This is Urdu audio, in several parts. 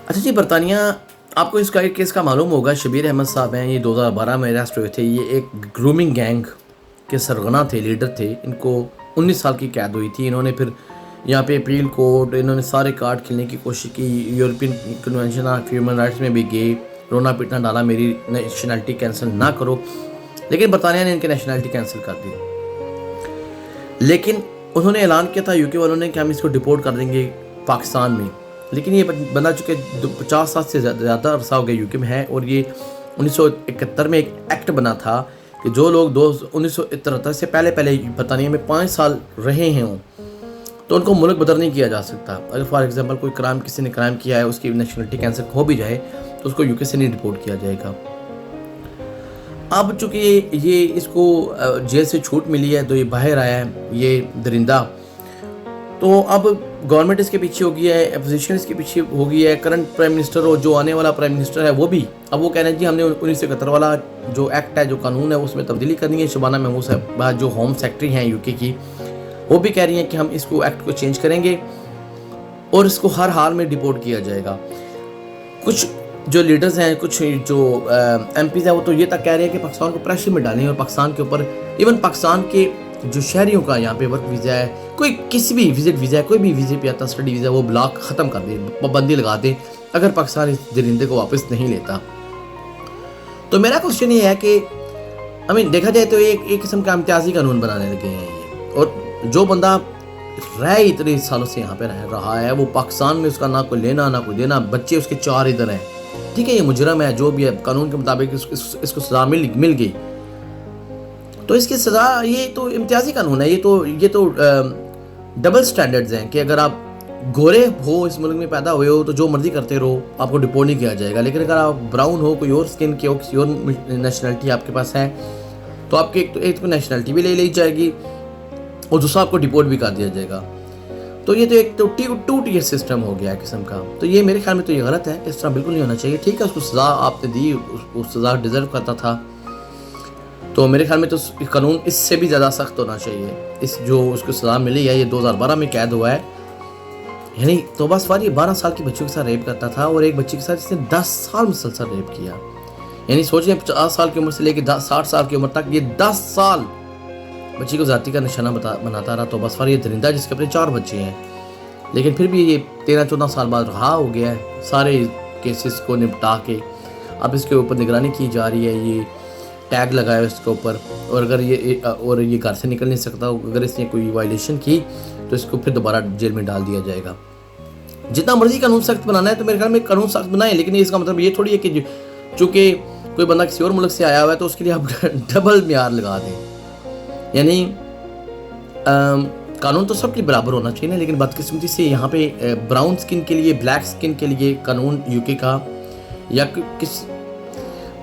اچھا جی، برطانیہ آپ کو اس کا ایک کیس کا معلوم ہوگا. شبیر احمد صاحب ہیں، یہ 2012 میں اریسٹ ہوئے تھے. یہ ایک گرومنگ گینگ کے سرغنہ تھے، لیڈر تھے. ان کو 19 سال کی قید ہوئی تھی. انہوں نے پھر یہاں پہ اپیل کورٹ، انہوں نے سارے کارڈ کھیلنے کی کوشش کی. European convention of human rights میں بھی گئے، رونا پیٹنا ڈالا میری نیشنلٹی کینسل نہ کرو. لیکن برطانیہ نے ان کی نیشنلٹی کینسل کر دی. لیکن انہوں نے اعلان کیا تھا یو کے والوں نے کہ ہم اس کو ڈپورٹ کر دیں گے پاکستان میں. لیکن یہ بندہ چونکہ 50 سال سے زیادہ عرصہ ہو گیا یو کے میں ہے، اور یہ 1971 میں ایک ایکٹ بنا تھا کہ جو لوگ 1973 سے پہلے برطانیہ میں 5 سال رہے ہیں تو ان کو ملک بدر نہیں کیا جا سکتا. اگر فار ایگزامپل کوئی کرائم کسی نے کرائم کیا ہے، اس کی نیشنلٹی کینسل ہو بھی جائے تو اس کو یو کے سے نہیں ڈپورٹ کیا جائے گا. اب چونکہ یہ اس کو جیل سے چھوٹ ملی ہے تو یہ باہر آیا ہے یہ درندہ، تو اب گورنمنٹ اس کے پیچھے ہو گئی ہے، اپوزیشن اس کے پیچھے ہو گئی ہے. کرنٹ پرائم منسٹر اور جو آنے والا پرائم منسٹر ہے وہ بھی اب وہ کہہ رہے ہیں جی ہم نے 1971 والا جو ایکٹ ہے، جو قانون ہے، اس میں تبدیلی کرنی ہے. شبانہ محمود صاحب جو ہوم سیکرٹری ہیں یو کے کی، وہ بھی کہہ رہی ہیں کہ ہم اس کو ایکٹ کو چینج کریں گے اور اس کو ہر حال میں ڈپورٹ کیا جائے گا. کچھ جو لیڈرز ہیں، کچھ جو ایم پیز ہیں، وہ تو یہ تک کہہ رہے ہیں کہ پاکستان کو پریشر میں ڈالیں اور پاکستان کے اوپر ایون پاکستان کے جو شہریوں کا یہاں پہ ورک ویزا ہے، کوئی کسی بھی وزٹ ویزا ہے، کوئی بھی ویزے پہ آتا اسٹڈی ویزا، وہ بلاک ختم کر دیں، پابندی لگا دیں اگر پاکستان اس درندے کو واپس نہیں لیتا. تو میرا کوشچن یہ ہے کہ دیکھا جائے تو ایک قسم کا امتیازی قانون بنانے لگے ہیں یہ. اور جو بندہ اتنے سالوں سے یہاں پہ رہ رہا ہے، وہ پاکستان میں اس کا نہ کوئی لینا نہ کوئی دینا، بچے اس کے 4 ادھر ہیں. ٹھیک ہے، یہ مجرم ہے، جو بھی ہے قانون کے مطابق اس کو سزا مل گئی، تو اس کی سزا، یہ تو امتیازی قانون ہے. یہ تو ڈبل سٹینڈرڈز ہیں کہ اگر آپ گورے ہو، اس ملک میں پیدا ہوئے ہو، تو جو مرضی کرتے رہو، آپ کو ڈپورٹ نہیں کیا جائے گا. لیکن اگر آپ براؤن ہو، کوئی اور سکن کے ہو، کسی اور نیشنلٹی آپ کے پاس ہے، تو آپ کی ایک تو نیشنلٹی بھی لے لی جائے گی اور دوسرا آپ کو ڈپورٹ بھی کر دیا جائے گا. تو یہ تو ایک ٹو ٹیئر سسٹم ہو گیا ہے قسم کا. تو یہ میرے خیال میں تو یہ غلط ہے، اس طرح بالکل نہیں ہونا چاہیے. ٹھیک ہے، اس کو سزا آپ نے دی، اس سزا ڈیزرو کرتا تھا، تو میرے خیال میں تو قانون اس سے بھی زیادہ سخت ہونا چاہیے. اس کو سزا ملی ہے، یہ 2012 میں قید ہوا ہے. یعنی تو بس یہ 12 سال کی بچوں کے ساتھ ریپ کرتا تھا، اور ایک بچی کے ساتھ اس نے 10 سال مسلسل ریپ کیا. یعنی سوچیں 50 سال کی عمر سے لے کے 60 سال کی عمر تک یہ 10 سال بچی کو ذاتی کا نشانہ بناتا رہا. تو بس یہ درندہ جس کے اپنے 4 بچے ہیں، لیکن پھر بھی یہ 13-14 سال بعد رہا ہو گیا ہے سارے کیسز کو نپٹا کے. اب اس کے اوپر نگرانی کی جا رہی ہے، یہ ٹیگ لگایا اس کے اوپر، اور اگر یہ گھر سے نکل نہیں سکتا، اگر اس نے کوئی وائلیشن کی تو اس کو پھر دوبارہ جیل میں ڈال دیا جائے گا. جتنا مرضی قانون سخت بنانا ہے تو میرے خیال میں قانون سخت بنائیں، لیکن اس کا مطلب یہ تھوڑی ہے کہ چونکہ کوئی بندہ کسی اور ملک سے آیا ہوا ہے تو اس کے لیے آپ ڈبل معیار لگا دیں. یعنی قانون تو سب کے برابر ہونا چاہیے نا، لیکن بدقسمتی سے یہاں پہ براؤن سکن کے لیے، بلیک سکن کے لیے قانون یو کے کا یا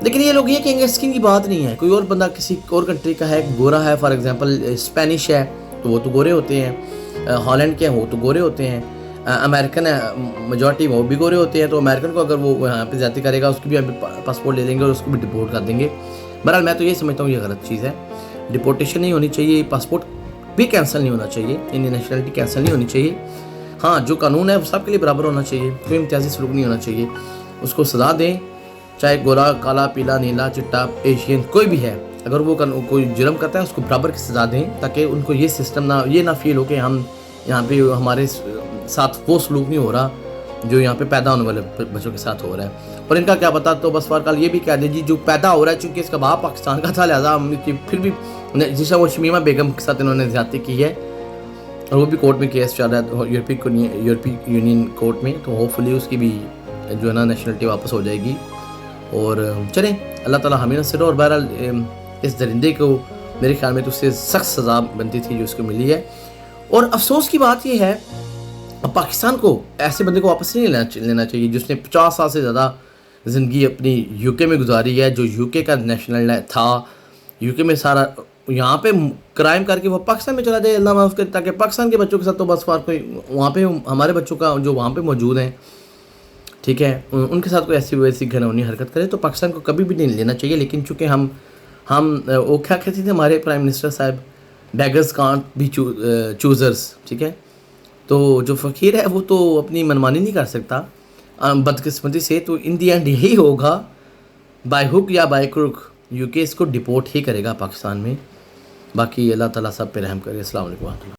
لیکن یہ لوگ یہ کہیں گے سکن کی بات نہیں ہے. کوئی اور بندہ کسی اور کنٹری کا ہے، گورا ہے، فار ایگزامپل اسپینش ہے تو وہ تو گورے ہوتے ہیں، ہالینڈ کے ہیں وہ تو گورے ہوتے ہیں، امریکن ہے میجورٹی وہ بھی گورے ہوتے ہیں. تو امریکن کو اگر وہ یہاں پہ زیادتی کرے گا، اس کی بھی پاسپورٹ لے لیں گے اور اس کو بھی ڈپورٹ کر دیں گے. بہرحال میں تو یہ سمجھتا ہوں یہ غلط چیز ہے. ڈپورٹیشن نہیں ہونی چاہیے، پاسپورٹ بھی کینسل نہیں ہونا چاہیے، نیشنلٹی کینسل نہیں ہونی چاہیے. ہاں، جو قانون ہے وہ سب کے لیے برابر ہونا چاہیے، کوئی امتیازی سلوک نہیں ہونا چاہیے. اس کو سزا دیں، چاہے گورا، کالا، پیلا، نیلا، چٹا، ایشین کوئی بھی ہے. اگر وہ کوئی جرم کرتا ہے اس کو برابر کی سزا دیں، تاکہ ان کو یہ سسٹم نہ فیل ہو کہ ہم یہاں پہ ہمارے ساتھ وہ سلوک نہیں ہو رہا جو یہاں پہ پیدا ہونے والے بچوں کے ساتھ ہو رہا ہے. اور ان کا کیا پتا، تو بس فارکال یہ بھی کہہ دیں جی جو پیدا ہو رہا ہے، چونکہ اس کا باپ پاکستان کا تھا، لہٰذا پھر بھی جس طرح وہ شمیمہ بیگم کے ساتھ انہوں نے زیادتی کی ہے اور وہ بھی کورٹ میں کیس چل رہا ہے یورپی یونین کورٹ میں، تو ہوپ فلی اس کی بھی جو ہے نا نیشنلٹی واپس ہو جائے گی. اور چلیں اللہ تعالیٰ ہمیں نصر ہو. اور بہرحال اس درندے کو میرے خیال میں تو اس سے سخت سزا بنتی تھی جو اس کو ملی ہے. اور افسوس کی بات یہ ہے پاکستان کو ایسے بندے کو واپس نہیں لینا چاہیے جس نے 50 سال سے زیادہ زندگی اپنی یو کے میں گزاری ہے، جو یو کے کا نیشنل تھا، یو کے میں سارا یہاں پہ کرائم کر کے وہ پاکستان میں چلا جائے، اللہ معاف کرے، تاکہ پاکستان کے بچوں کے ساتھ تو بس فرق کوئی وہاں پہ ہمارے بچوں کا جو وہاں پہ موجود ہیں، ٹھیک ہے، ان کے ساتھ کوئی ایسی گھنونی حرکت کرے تو پاکستان کو کبھی بھی نہیں لینا چاہیے. لیکن چونکہ ہم وہ کیا کہتے تھے ہمارے پرائم منسٹر صاحب، بیگرز کانٹ بی چوزرز، ٹھیک ہے. تو جو فقیر ہے وہ تو اپنی منمانی نہیں کر سکتا، بدقسمتی سے تو ان دی اینڈ یہی ہوگا، بائی ہک یا بائی کرک یو کے اس کو ڈپورٹ ہی کرے گا پاکستان میں. باقی اللہ تعالیٰ سب پہ رحم کرے. السلام علیکم و رحمۃ اللہ.